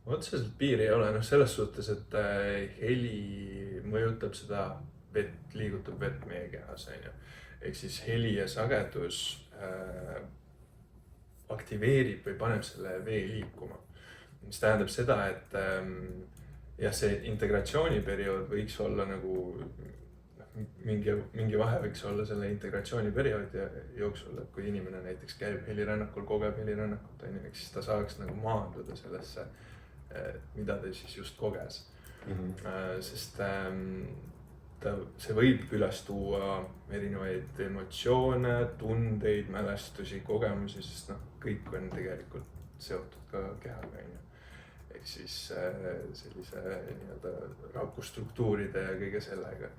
Otseselt piiri ei ole, selles suhtes, et heli mõjutab seda vett, liigutab vett meie kehas, on ju. Ehk siis heli ja sagedus aktiveerib või paneb selle vee liikuma. Mis tähendab seda, et jah, see integratsiooniperiood võiks olla nagu mingi vahe võiks olla selle integratsiooniperioodi jooksul, et kui inimene näiteks käib helirännakul, kogeb helirännakut, siis ta saaks nagu maanduda sellesse, mida ta siis just koges. Sest see võib üles tuua erinevaid emotsioone, tundeid, mälestusi, kogemusi, sest kõik on tegelikult seotud ka kehaga. Ehk siis sellise nii-öelda rakustruktuuride ja kõige sellega.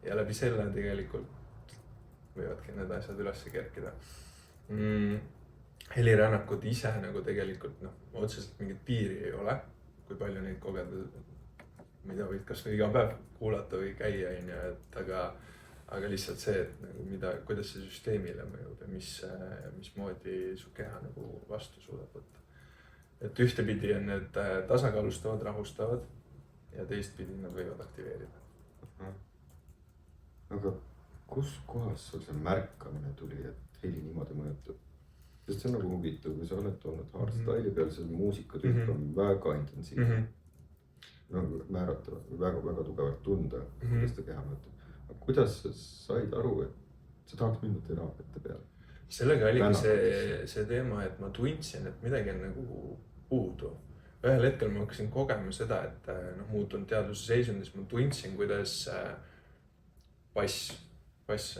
Ja läbi selle tegelikult võivadki need asjad üles kerkida. Helirännakud ise nagu tegelikult otseselt mingit piiri ei ole, kui palju neid kogeda, mida võid kas või iga päev kuulata või käia, aga lihtsalt see, et kuidas see süsteemile mõjub ja mismoodi su keha nagu vastu suudab võtta. Et ühtepidi on need tasakaalustavad, rahustavad ja teistpidi nad võivad aktiveerida. Aga kus kohas sul see märkamine tuli, et heli niimoodi mõjutab? Sest see on nagu huvitav, kui sa oled olnud hardstyle'i peal, see muusikatüüp on väga intensiivne. Määratav, väga tugevalt tunda, kuidas ta keha mõjutab. Aga kuidas sa said aru, et sa tahaks minna teraapiate peale? Sellega oligi see teema, et ma tundsin, et midagi on nagu puudu. Ühel hetkel ma hakkasin kogema seda, et muutunud teadvuse seisundis ma tundsin, kuidas bass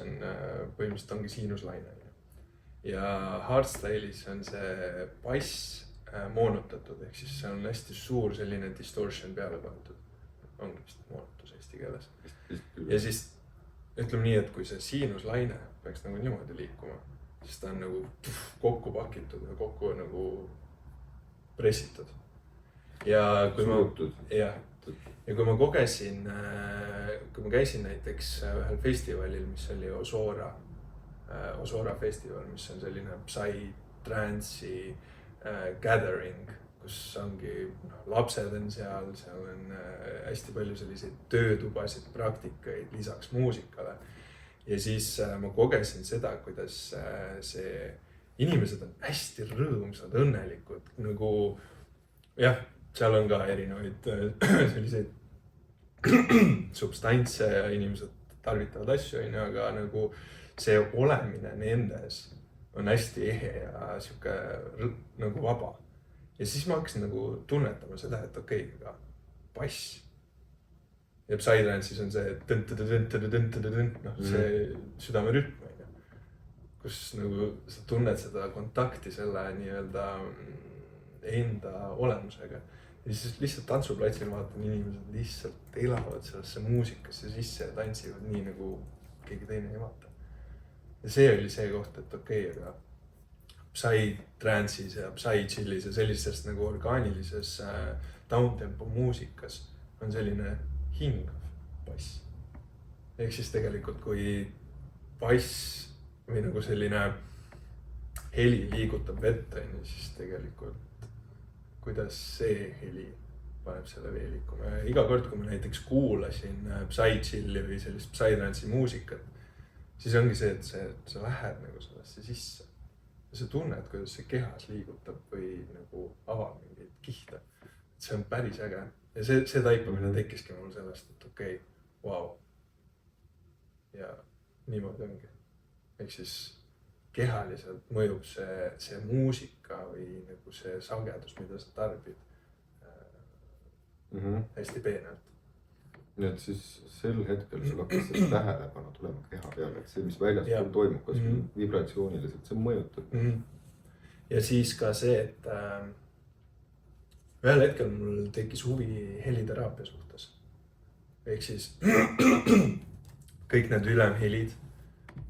on põhimõtteliselt ongi siinuslaine. Ja hardstyle'is on see bass moonutatud, ehk siis see on hästi suur selline distortion peale pandud. Ongi vist moonutus eesti keeles. Ja siis ütleme nii, et kui see siinuslaine peaks nagu niimoodi liikuma, siis ta on nagu kokku pakitud ja kokku nagu pressitud. Ja kui ma kogesin, kui ma käisin näiteks ühel festivalil, mis oli Osora festival, mis on selline psy-trance'i gathering, kus ongi lapsed on seal on hästi palju selliseid töötubasid, praktikaid lisaks muusikale. Ja siis ma kogesin seda, kuidas inimesed on hästi rõõmsad, õnnelikud, nagu jah, seal on ka erinevaid selliseid substantse ja inimesed tarvitavad asju, aga nagu see olemine nendes on hästi ehe ja siuke nagu vaba. Ja siis ma hakkasin nagu tunnetama seda, et okei, aga bass. Ja psytrance'is on see see südamerütm, kus nagu sa tunned seda kontakti selle nii-öelda enda olemusega. Ja siis lihtsalt tantsuplatsil vaatan, inimesed lihtsalt elavad sellesse muusikasse sisse ja tantsivad nii, nagu keegi teine ei vaata. Ja see oli see koht, et okei, aga psy-trance'is ja psy-chillis ja sellisest nagu orgaanilises downtempo muusikas on selline hingav bass. Ehk siis tegelikult, kui bass või nagu selline heli liigutab vett, siis tegelikult kuidas see heli paneb selle vee liikuma. Ja iga kord, kui ma näiteks kuulasin psy-chilli või sellist psy-trance'i muusikat, siis ongi see, et sa lähed nagu sellesse sisse. Ja sa tunned, kuidas see kehas liigutab või nagu avab mingeid kihte. See on päris äge. Ja see taipamine tekkiski mul sellest, et okei, vau. Ja niimoodi ongi. Ehk siis kehaliselt mõjub see muusika või nagu see sagedus, mida sa tarbid hästi peenelt. Nii et siis sel hetkel sul hakkas see tähelepanu tulema keha peale, et see, mis väljaspool toimub, kas vibratsiooniliselt, see mõjutab. Ja siis ka see, et ühel hetkel mul tekkis huvi heliteraapia suhtes. Ehk siis kõik need ülemhelid,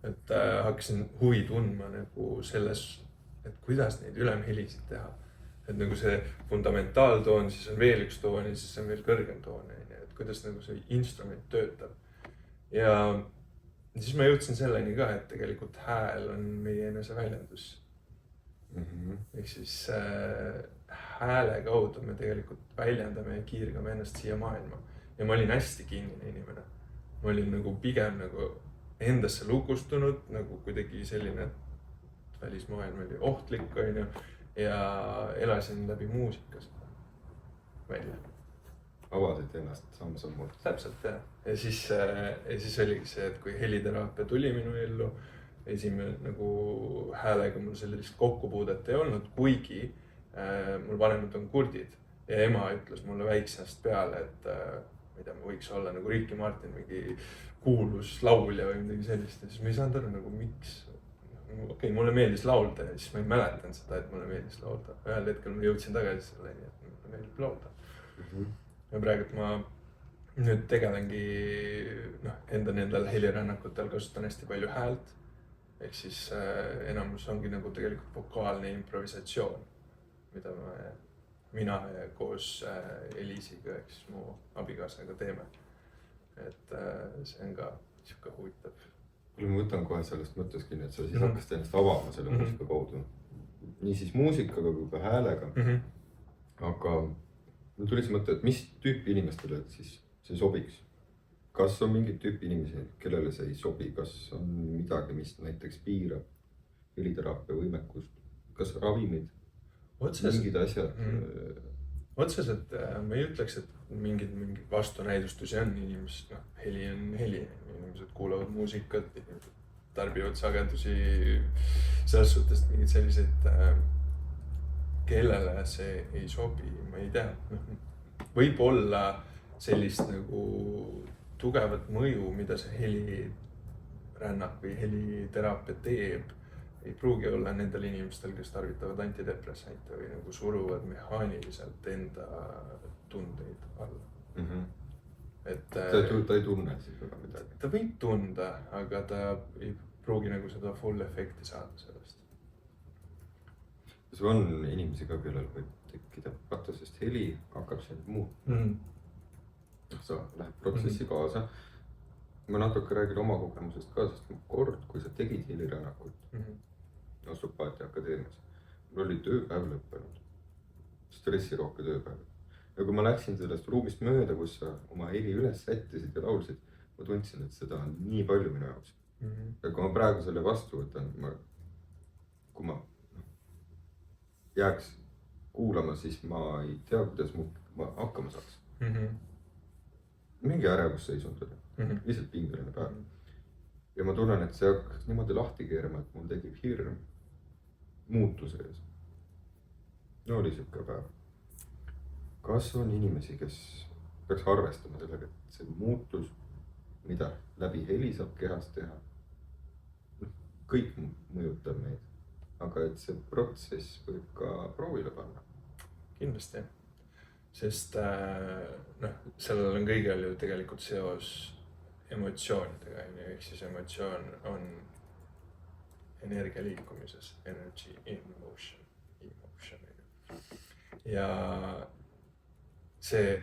et hakkasin huvi tundma nagu selles, et kuidas neid ülemhelisid teha. Et nagu see fundamentaaltoon, siis on veel üks toon ja siis on veel kõrgem toon. Et kuidas nagu see instrument töötab. Ja siis ma jõudsin selleni ka, et tegelikult hääl on meie enese väljendus. Ehk siis hääle kaudu me tegelikult väljendame ja kiirgame ennast siia maailma. Ja ma olin hästi kinnine inimene. Ma olin nagu pigem nagu endasse lukustunud, nagu kuidagi selline, et välismaailm oli ohtlik, on ju. Ja elasin läbi muusika seda välja. Avasid ennast samm-sammult. Täpselt jah. Ja siis oligi see, et kui heliteraapia tuli minu ellu, esimene nagu häälega mul sellist kokkupuudet ei olnud, kuigi mul vanemad on kurdid ja ema ütles mulle väiksest peale, et ma ei tea, ma võiks olla nagu Ricky Martin, mingi kuulus laulja või midagi sellist. Ja siis ma ei saanud aru nagu miks. Okei, mulle meeldis laulda ja siis ma ei mäletan seda, et mulle meeldis laulda. Ühel hetkel ma jõudsin tagasi selleni, et mulle meeldib laulda. Ja praegu ma nüüd tegelengi enda nendel helirännakutel kasutan hästi palju häält. Ehk siis enamus ongi nagu tegelikult vokaalne improvisatsioon, mida mina koos Eliisiga, ehk siis mu abikaasaga teeme. Et see on ka siuke huvitav. Kuule, ma võtan kohe sellest mõttest kinni, et sa siis hakkasid ennast avama selle muusika kaudu. Nii siis muusikaga kui ka häälega. Aga mul tuli see mõte, et mis tüüpi inimestele siis see sobiks? Kas on mingid tüüpi inimesi, kellele see ei sobi? Kas on midagi, mis näiteks piirab heliteraapia võimekust? Kas ravimid? Mingid asjad? Otseselt ma ei ütleks, et mingid vastunäidustusi on inimesed. Heli on heli. Inimesed kuulavad muusikat, inimesed tarbivad sagedusi. Selles suhtes mingid sellised, kellele see ei sobi, ma ei tea. Võib olla sellist nagu tugevat mõju, mida see helirännak või heliteraapia teeb. Ei pruugi olla nendel inimestel, kes tarvitavad antidepressante või nagu suruvad mehaaniliselt enda tundeid alla. Et ta ei tunne siis väga midagi? Ta võib tunda, aga ta ei pruugi nagu seda full efekti saada sellest. Kas on inimesi ka, kellel võib tekkida sest heli hakkab sind muutma? Sa lähed protsessi kaasa. Ma natuke räägin oma kogemusest ka, sest kord, kui sa tegid helirännakut Osteopaatia Akadeemias, mul oli tööpäev lõppenud, stressirohke tööpäev. Ja kui ma läksin sellest ruumist mööda, kus sa oma heli üles sättisid ja laulsid, ma tundsin, et seda on nii palju minu jaoks. Ja kui ma praegu selle vastu võtan, kui ma jääks kuulama, siis ma ei tea, kuidas ma hakkama saaks. Mingi ärevusseisund oli, lihtsalt pingeline päev. Ja ma tunnen, et see hakkaks niimoodi lahti keerama, et mul tekib hirm muutuse ees. No oli siuke päev. Kas on inimesi, kes peaks arvestama sellega, et see muutus, mida läbi heli saab kehas teha, kõik mõjutab meid, aga et see protsess võib ka proovile panna? Kindlasti, sest sellel on kõigil ju tegelikult seos emotsioonidega, ehk siis emotsioon on energia liikumises, energy in motion. Ja see,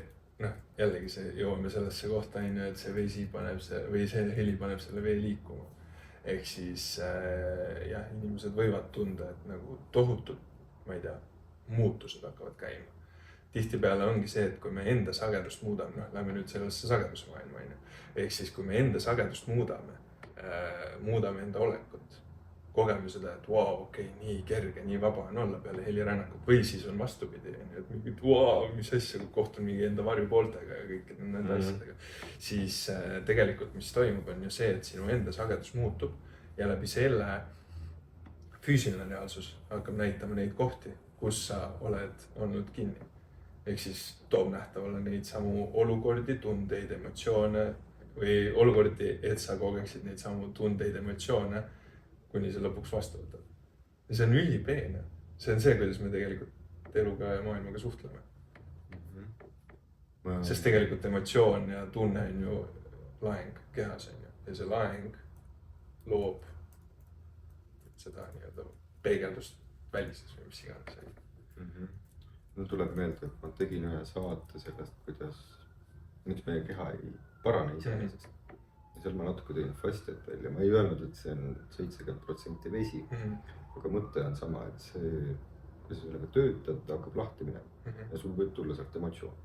jällegi jõuame sellesse kohta, et see vesi paneb või see heli paneb selle vee liikuma. Ehk siis jah, inimesed võivad tunda, et nagu tohutud, ma ei tea, muutused hakkavad käima. Tihtipeale ongi see, et kui me enda sagedust muudame, lähme nüüd sellesse sagedusmaailma, ehk siis kui me enda sagedust muudame enda olekut, kogeme seda, et okei, nii kerge, nii vaba on olla peale helirännakut või siis on vastupidi, et mingid mis asja, kui kohtun mingi enda varjupooltega ja kõikide nende asjadega, siis tegelikult mis toimub on ju see, et sinu enda sagedus muutub ja läbi selle füüsiline reaalsus hakkab näitama neid kohti, kus sa oled olnud kinni. Ehk siis toob nähtavale neid samu olukordi, tundeid, emotsioone või olukordi, et sa kogeksid neid samu tundeid, emotsioone, kuni sa lõpuks vastu võtad. Ja see on ülipeene. See on see, kuidas me tegelikult eluga ja maailmaga suhtleme. Sest tegelikult emotsioon ja tunne on ju laeng kehas on ju. Ja see laeng loob seda nii-öelda peegeldust välises või mis iganes. Mul tuleb meelde, et ma tegin ühe saate sellest, kuidas miks meie keha ei parane iseenesest. Ja seal ma natuke tõin fastiat välja. Ma ei öelnud, et see on 70% vesi, aga mõte on sama, et see, ja sa sellega töötad, ta hakkab lahti minema ja sul võib tulla sealt emotsioon.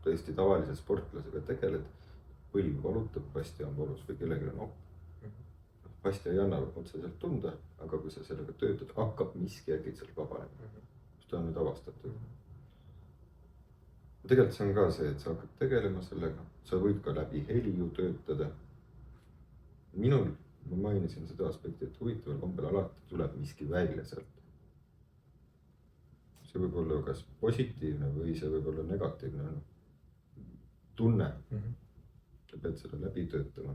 Tõesti tavalise sportlasega tegeled, põlv valutab, bastia on valus või kellelgi on op. Bastia ei anna otseselt tunda, aga kui sa sellega töötad, hakkab miski äkitselt vabanema, mis ta on nüüd avastatud. Tegelikult see on ka see, et sa hakkad tegelema sellega, sa võid ka läbi heli ju töötada. Minul, ma mainisin seda aspekti, et huvitaval kombel alati tuleb miski välja sealt. See võib olla kas positiivne või see võib olla negatiivne tunne. Sa pead seda läbi töötama.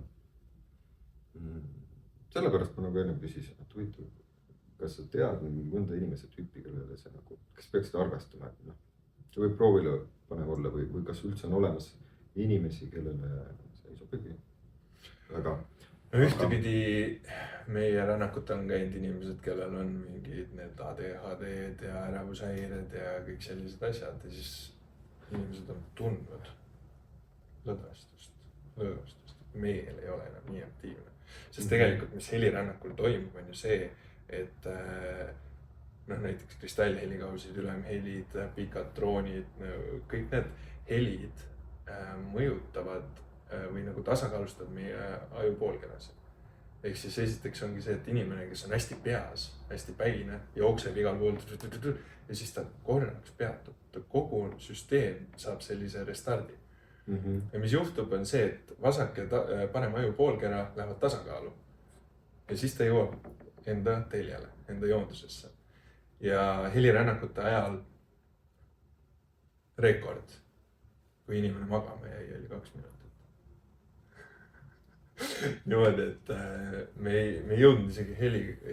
Sellepärast ma nagu enne küsisin, et huvitav, kas sa tead mõnda inimese tüüpi, kellele see nagu, kes peaksid arvestama, et see võib proovile panev olla või kas üldse on olemas inimesi, kellele see ei sobigi väga. Ühtepidi meie rännakutel on käinud inimesed, kellel on mingid need ADHD-d ja ärevushäired ja kõik sellised asjad ja siis inimesed on tundnud lõdvestust. Meel ei ole enam nii aktiivne. Sest tegelikult, mis helirännakul toimub, on ju see, et näiteks kristallhelikausid, ülemhelid, pikad droonid, kõik need helid mõjutavad või nagu tasakaalustavad meie ajupoolkeras. Ehk siis esiteks ongi see, et inimene, kes on hästi peas, hästi päine, jookseb igal pool ja siis ta korraks peatub. Ta kogu süsteem saab sellise restardi. Ja mis juhtub on see, et vasak ja parem ajupoolkera lähevad tasakaalu. Ja siis ta jõuab enda teljele, enda joondusesse. Ja helirännakute ajal rekord, kui inimene magama jäi, oli 2 minutit. Niimoodi, et me ei jõudnud isegi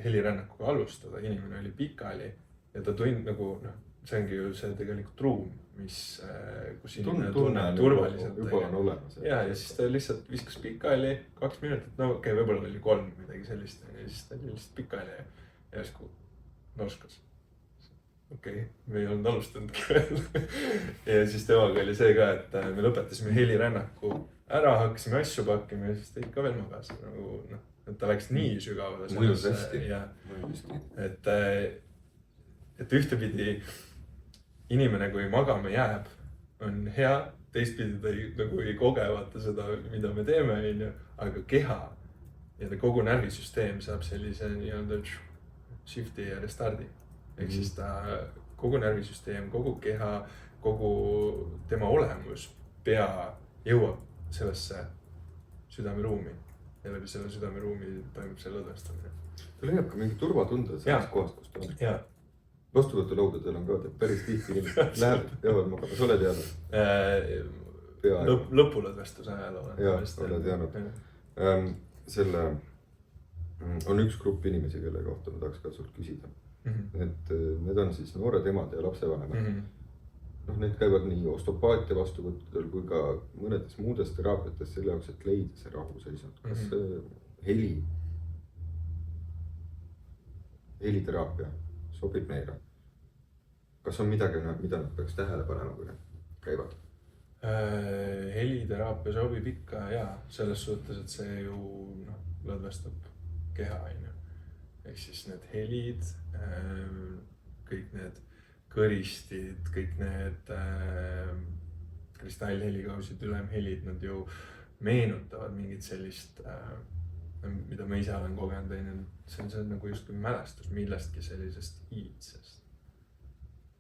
helirännakuga alustada, inimene oli pikali ja ta tund nagu, see ongi ju see tegelikult ruum, kus inimene tunneb turvaliselt. Juba on olemas. Ja siis ta lihtsalt viskas pikali 2 minutit, võib-olla oli 3 midagi sellist ja siis ta oli lihtsalt pikali ja järsku norskas. Me ei olnud alustanud veel. Ja siis temaga oli see ka, et me lõpetasime helirännaku ära, hakkasime asju pakkima ja siis ta ikka veel magas. Et ta läks nii sügavale. Mõjus hästi. Et ühtepidi inimene, kui magama jääb, on hea, teistpidi ta ei koge vaata seda, mida me teeme, aga keha ja kogu närvisüsteem saab sellise nii-öelda shifti ja restardi. Ehk siis ta kogu närvisüsteem, kogu keha, kogu tema olemus, pea jõuab sellesse südameruumi ja läbi selle südameruumi toimub see lõdvestamine. Ta leiab ka mingi turvatunde selles kohas, kus ta on. Ja. Vastuvõtulaudadel on ka päris tihti inimesed läheb, jäävad magama, sa oled jäänud? Lõpulõdvestuse ajal olen. Jaa, oled jäänud. Selle on üks grupp inimesi, kelle kohta ma tahaks ka sult küsida. Et need on siis noored emad ja lapsevanemad. Need käivad nii osteopaatia vastuvõttudel kui ka mõnedes muudes teraapiates selle jaoks, et leida see rahuseisund. Kas see heliteraapia sobib neile? Kas on midagi, mida nad peaks tähele panema, kui nad käivad? Heliteraapia sobib ikka ja selles suhtes, et see ju lõdvestab keha. Ehk siis need helid, kõik need kõristid, kõik need kristallhelikausid, ülemhelid, nad ju meenutavad mingit sellist, mida ma ise olen kogenud. See on nagu justkui mälestus millestki sellisest iidsest.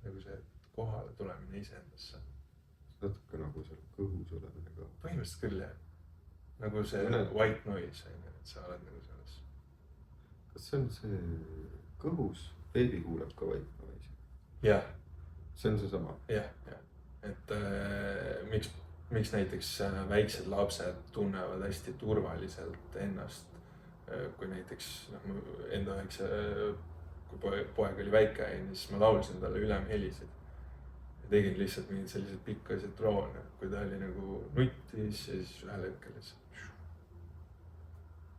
Nagu see kohale tulemine iseendasse. Natuke nagu seal kõhus olemine ka. Põhimõtteliselt küll, jah. Nagu see white noise, et sa oled nagu selles. Kas see on see kõhus? Beebi kuuleb ka white noise? Jah. See on see sama? Jah. Et miks näiteks väiksed lapsed tunnevad hästi turvaliselt ennast, kui näiteks enda väikse, kui poeg oli väike, siis ma laulsin talle ülemhelisid ja tegin lihtsalt mingid sellised pikkasid droone, kui ta oli nagu nuttis ja siis ühel hetkel lihtsalt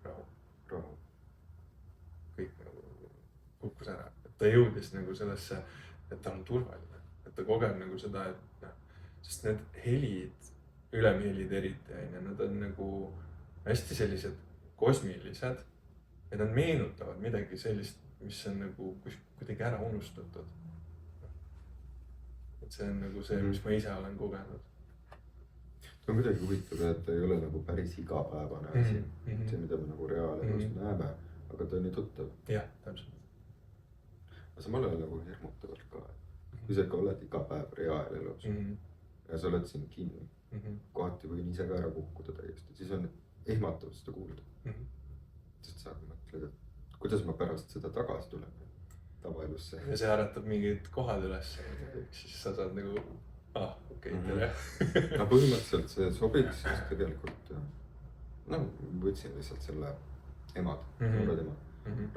rahu. Kõik nagu kukkus ära, et ta jõudis nagu sellesse, et ta on turvaline, et ta kogeb nagu seda, et sest need helid, ülemhelid eriti, nad on nagu hästi sellised kosmilised ja nad meenutavad midagi sellist, mis on nagu kuidagi ära unustatud. et see on nagu see, mis ma ise olen kogenud. See on kuidagi huvitav, et ta ei ole nagu päris igapäevane asi. See, mida me nagu reaalelus näeme, aga ta on nii tuttav. Jah, täpselt. Aga samal ajal nagu hirmutavalt ka. Kui sa ikka oled iga päev reaalelus ja sa oled siin kinni, kohati võin ise ka ära kukkuda täiesti, siis on ehmatav seda kuulda. Sest sa mõtled, et kuidas ma pärast seda tagasi tulen tavaelusse. Ja see äratab mingid kohad üles, siis sa saad nagu, okei, tere. No põhimõtteliselt see sobiks, sest tegelikult võtsin lihtsalt selle emad, noored emad,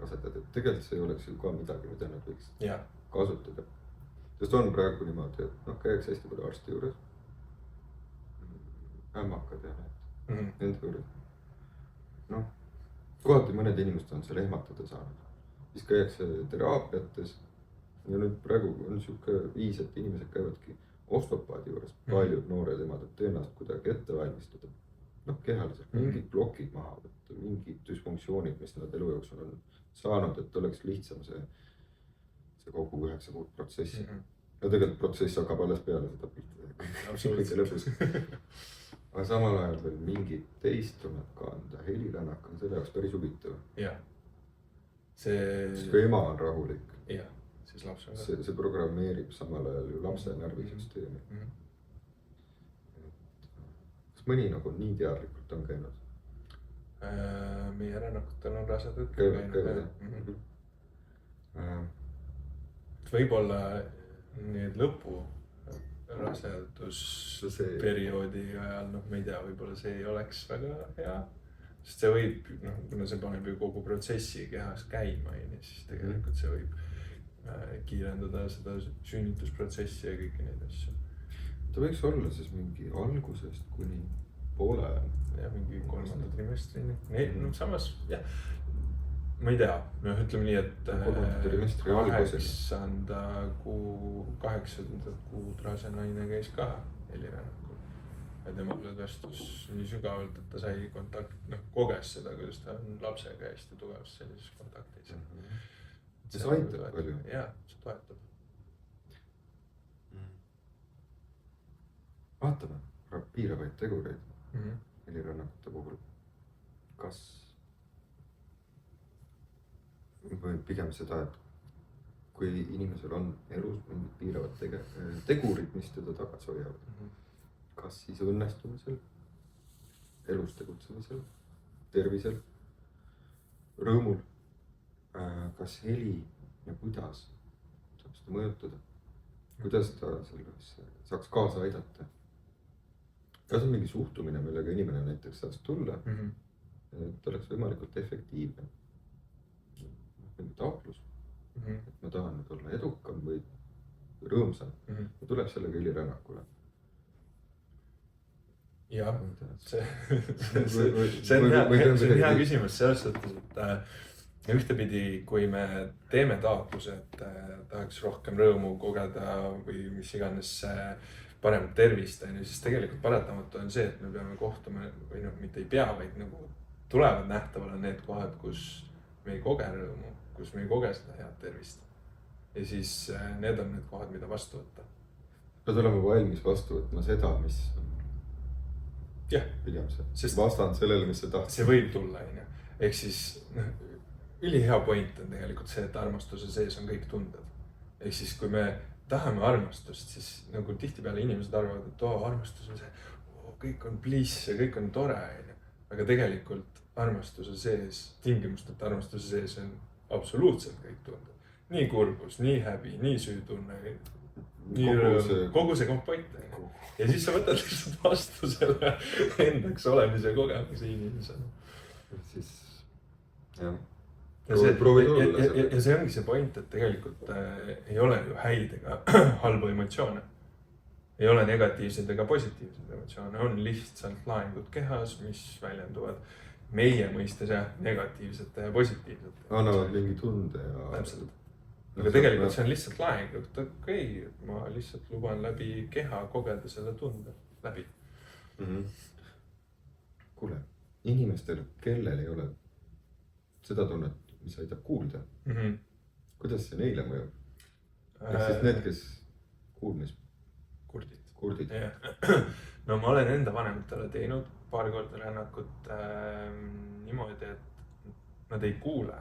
rasedad, et tegelikult see ei oleks ju ka midagi, mida nad võiks kasutada. Sest on praegu niimoodi, et käiks hästi palju arsti juures, ämmakad ja nende juures. Kohati mõned inimesed on seal ehmatada saanud. Siis käiakse teraapiates ja nüüd praegu on siuke viis, et inimesed käivadki osteopaadi juures, paljud noored emad, et tõenäoliselt kuidagi ette valmistada. Kehaliselt mingid plokid maha võtta, mingid dysfunktsioonid, mis nad elu jooksul on saanud, et oleks lihtsam see kogu 9 kuud protsessi. Ja tegelikult protsess hakkab alles peale seda pilti. Absoluutselt. Aga samal ajal veel mingid teist tunnet ka anda. Helirännak on selle jaoks päris huvitav. Jah. Sest kui ema on rahulik, jah, siis laps on ka. See programmeerib samal ajal ju lapse närvisüsteemi. Kas mõni nagu nii teadlikult on käinud? Meie rännakutel on rasedad käinud. Võib-olla need lõpu rasedusperioodi ajal, ma ei tea, võib-olla see ei oleks väga hea. Sest see võib, kuna see paneb ju kogu protsessi kehas käima, siis tegelikult see võib kiirendada seda sünnitusprotsessi ja kõiki neid asju. Ta võiks olla siis mingi algusest kuni poole. Ja mingi 3. trimestrini. Samas, jah, ma ei tea, ütleme nii, et 8. kuud rase naine käis ka helirännakul. Ja temal lõdvestus nii sügavalt, et ta sai kontakt, koges seda, kuidas ta on lapsega hästi tugevas sellises kontaktis. See aitab palju. Jah, see toetab. Vaatame piiravaid tegureid helirännakute puhul. Kas või pigem seda, et kui inimesel on elus mingid piiravad tegurid, mis teda tagasi hoiavad, kas siis õnnestumisel, elus tegutsemisel, tervisel, rõõmul, kas heli ja kuidas saab seda mõjutada, kuidas ta sellesse saaks kaasa aidata. Kas on mingi suhtumine, millega inimene näiteks saaks tulla, et oleks võimalikult efektiivne. Mingi taotlus, et ma tahan nüüd olla edukam või rõõmsam ja tuleb sellega helirännakule. Jah, see on hea küsimus selles suhtes, et ühtepidi, kui me teeme taotluse, et tahaks rohkem rõõmu kogeda või mis iganes paremat tervist, siis tegelikult paratamatu on see, et me peame kohtuma või mitte ei pea, vaid nagu tulevad nähtavale need kohad, kus me ei koge rõõmu, kus me ei koge seda head tervist. Ja siis need on need kohad, mida vastu võtta. Pead olema valmis vastu võtma seda, mis on pigem see vastand sellele, mis sa tahtsid. See võib tulla, ehk siis ülihea point on tegelikult see, et armastuse sees on kõik tunded. Ehk siis kui me tahame armastust, siis nagu tihtipeale inimesed arvavad, et armastus on see, kõik on bliss ja kõik on tore. Aga tegelikult armastuse sees, tingimusteta armastuse sees on absoluutselt kõik tunded. Nii kurbus, nii häbi, nii süütunne, kogu see kompott. Ja siis sa võtad lihtsalt vastu selle endaks olemise kogemise inimesena. Siis, jah. Ja see ongi see point, et tegelikult ei ole ju häid ega halbu emotsioone. Ei ole negatiivsed ega positiivsed emotsioone. On lihtsalt lahingud kehas, mis väljenduvad meie mõistes negatiivsete ja positiivsete. Annavad mingi tunde ja... Täpselt. Aga tegelikult see on lihtsalt lahing, et okei, ma lihtsalt luban läbi keha kogeda selle tunde läbi. Kuule, inimestel, kellel ei ole seda tunnet, mis aitab kuulda, kuidas see neile mõjub? Ehk siis need, kes kurdid. No ma olen enda vanematele teinud paar korda rännakut niimoodi, et nad ei kuule,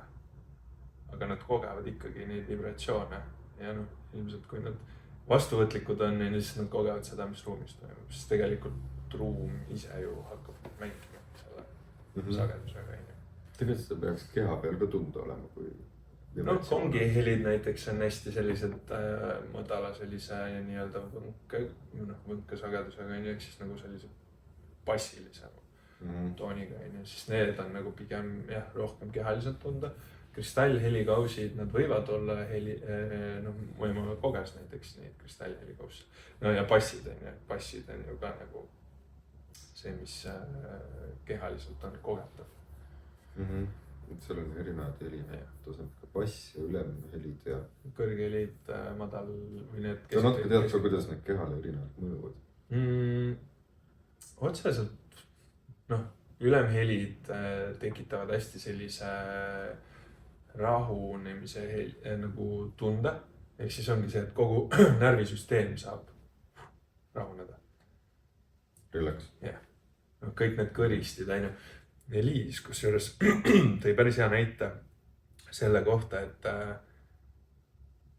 aga nad kogevad ikkagi neid vibratsioone ja noh, ilmselt kui nad vastuvõtlikud on, siis nad kogevad seda, mis ruumis toimub, sest tegelikult ruum ise ju hakkab mängima selle sagedusega. Tegelikult seda peaks keha peal ka tunda olema, kui no kongihelid näiteks on hästi sellised madala sellise nii-öelda võnke sagedusega, ehk siis nagu sellise bassilise tooniga, siis need on nagu pigem jah, rohkem kehaliselt tunda. Kristallhelikausid, nad võivad olla ma koges näiteks neid kristallhelikausse. No ja passid on ju ka nagu see, mis kehaliselt on kogetav. Et seal on erinevad helid, ka bass ja ülemhelid ja kõrghelid, madal või need sa natuke tead ka, kuidas need kehale erinevad mõjuvad? Otseselt ülemhelid tekitavad hästi sellise rahunemise nagu tunde, ehk siis ongi see, et kogu närvisüsteem saab rahuneda. Relax. Jah, kõik need kõristid, Liis kusjuures tõi päris hea näite selle kohta, et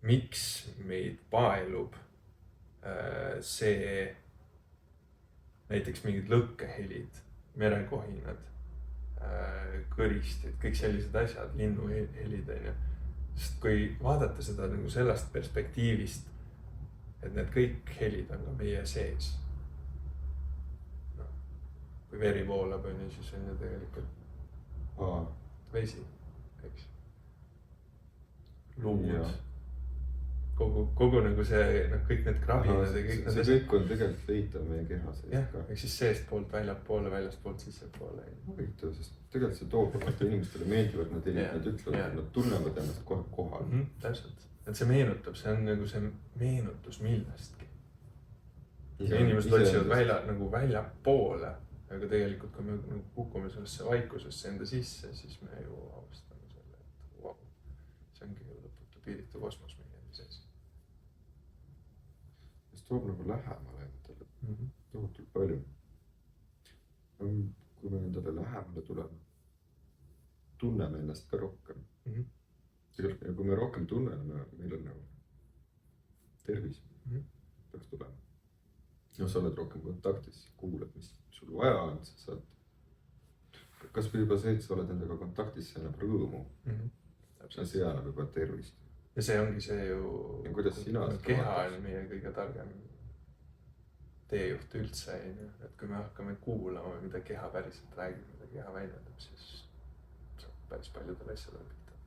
miks meid paelub see näiteks mingid lõkkehelid, merekohinad, kõristid, kõik sellised asjad, linnuhelid, sest kui vaadata seda nagu sellest perspektiivist, et need kõik helid on ka meie sees. Kui veri voolab, siis on ju tegelikult vesi, eks. Luud, kogu nagu see, kõik need krabinad ja kõik need asjad. See kõik on tegelikult leitav meie keha sees. Jah, ehk siis seest poolt väljapoole, väljast poolt sissepoole. Huvitav, sest tegelikult see toob inimestele meeldivad need helid, nad ütlevad, et nad tunnevad ennast kohe kohal. Täpselt, et see meenutab, see on nagu see meenutus millestki. Inimesed otsivad väljapoole. Aga tegelikult, kui me kukume sellesse vaikusesse enda sisse, siis me ju avastame selle, et wow, see ongi lõputu piiritu kosmos meie enda sees. See toob nagu lähemale endale tohutult palju. Kui me endale lähemale tuleme, tunneme ennast ka rohkem. Ja kui me rohkem tunneme, meil on nagu tervis peaks tulema. Sa oled rohkem kontaktis, kuulad, mis sul vaja on, sa saad. Kas või juba see, et sa oled endaga kontaktis, see annab rõõmu. See annab juba tervist. Ja see ongi see ju, ja kuidas sina keha on meie kõige targem teejuht üldse. Et kui me hakkame kuulama, mida keha päriselt räägib, mida keha väljendab, siis saab päris paljudel asjadel pihta.